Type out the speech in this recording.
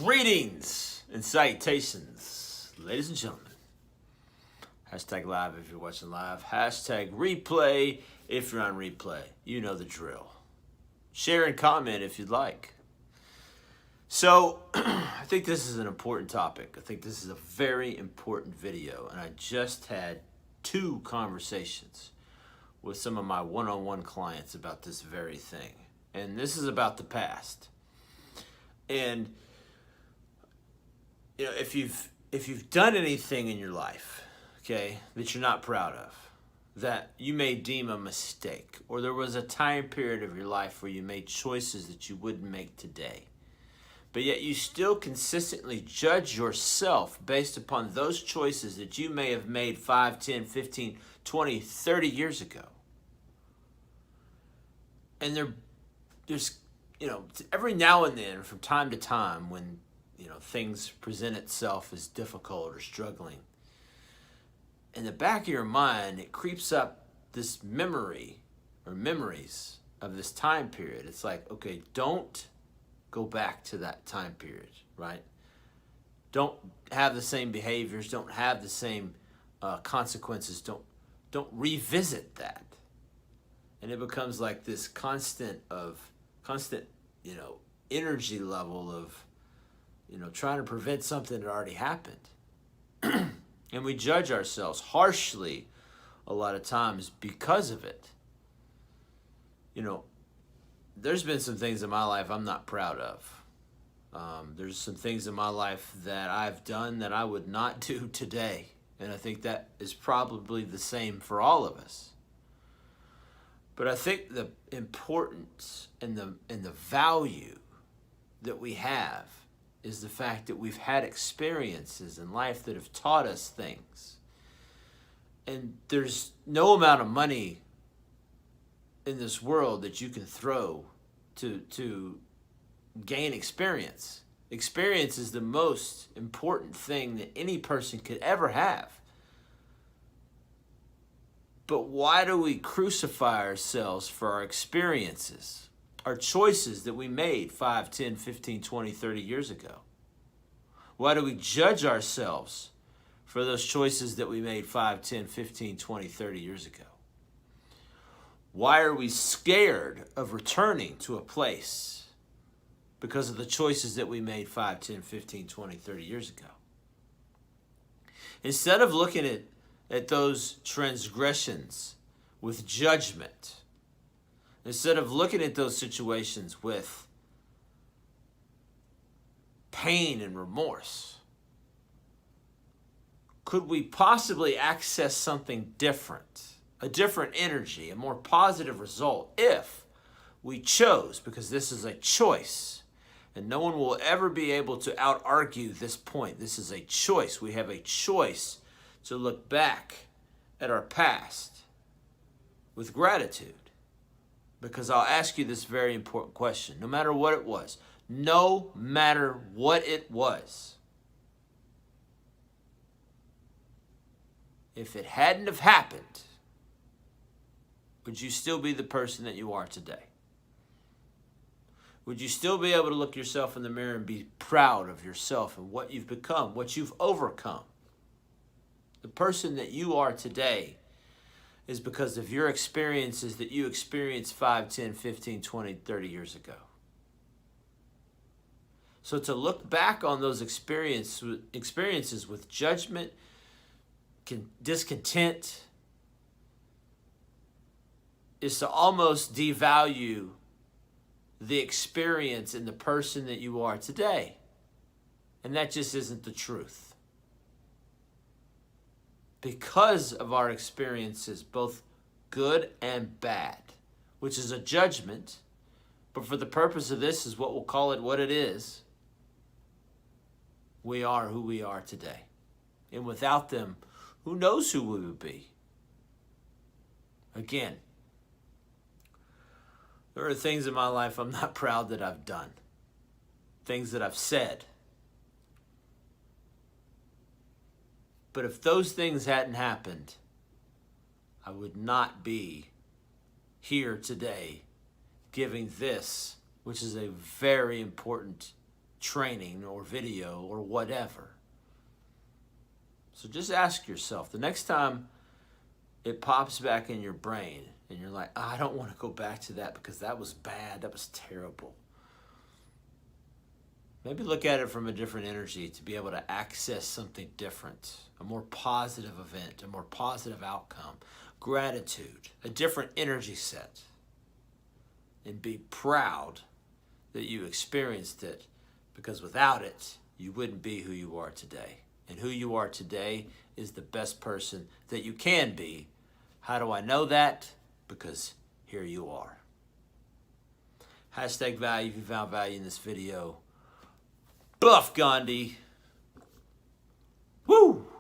Greetings and salutations, ladies and gentlemen. Hashtag live if you're watching live. Hashtag replay if you're on replay. You know the drill. Share and comment if you'd like. So, I think this is an important topic. I think this is a very important video. And I just had 2 conversations with some of my one-on-one clients about this very thing. And this is about the past. And you know, if you've done anything in your life, okay, that you're not proud of, that you may deem a mistake, or there was a time period of your life where you made choices that you wouldn't make today, but yet you still consistently judge yourself based upon those choices that you may have made 5, 10, 15, 20, 30 years ago. And there's, you know, every now and then, from time to time, when things present itself as difficult or struggling, in the back of your mind, it creeps up this memory or memories of this time period. It's like, okay, don't go back to that time period, right? Don't have the same behaviors. Don't have the same consequences. Don't revisit that. And it becomes like this constant, energy level of, trying to prevent something that already happened. And we judge ourselves harshly a lot of times because of it. There's been some things in my life I'm not proud of. There's some things in my life that I've done that I would not do today. And I think that is probably the same for all of us. But I think the importance and the value that we have is the fact that we've had experiences in life that have taught us things. And there's no amount of money in this world that you can throw to gain experience. Experience is the most important thing that any person could ever have. But why do we crucify ourselves for our experiences? Our choices that we made 5, 10, 15, 20, 30 years ago? Why do we judge ourselves for those choices that we made 5, 10, 15, 20, 30 years ago? Why are we scared of returning to a place because of the choices that we made 5, 10, 15, 20, 30 years ago? Instead of looking at those transgressions with judgment, instead of looking at those situations with pain and remorse, could we possibly access something different, a different energy, a more positive result if we chose, because this is a choice, and no one will ever be able to out-argue this point. This is a choice. We have a choice to look back at our past with gratitude. Because I'll ask you this very important question. No matter what it was, if it hadn't have happened, would you still be the person that you are today? Would you still be able to look yourself in the mirror and be proud of yourself and what you've become, what you've overcome? The person that you are today is because of your experiences that you experienced 5, 10, 15, 20, 30 years ago. So to look back on those experiences with judgment, discontent, is to almost devalue the experience and the person that you are today. And that just isn't the truth. Because of our experiences, both good and bad, which is a judgment, but for the purpose of this is what we'll call it what it is, we are who we are today. And without them, who knows who we would be? Again, there are things in my life I'm not proud that I've done, things that I've said. But if those things hadn't happened, I would not be here today giving this, which is a very important training or video or whatever. So just ask yourself, the next time it pops back in your brain and you're like, I don't want to go back to that because that was bad, that was terrible. Maybe look at it from a different energy to be able to access something different, a more positive event, a more positive outcome, gratitude, a different energy set. And be proud that you experienced it, because without it, you wouldn't be who you are today. And who you are today is the best person that you can be. How do I know that? Because here you are. Hashtag value if you found value in this video. Buff Gandhi. Woo!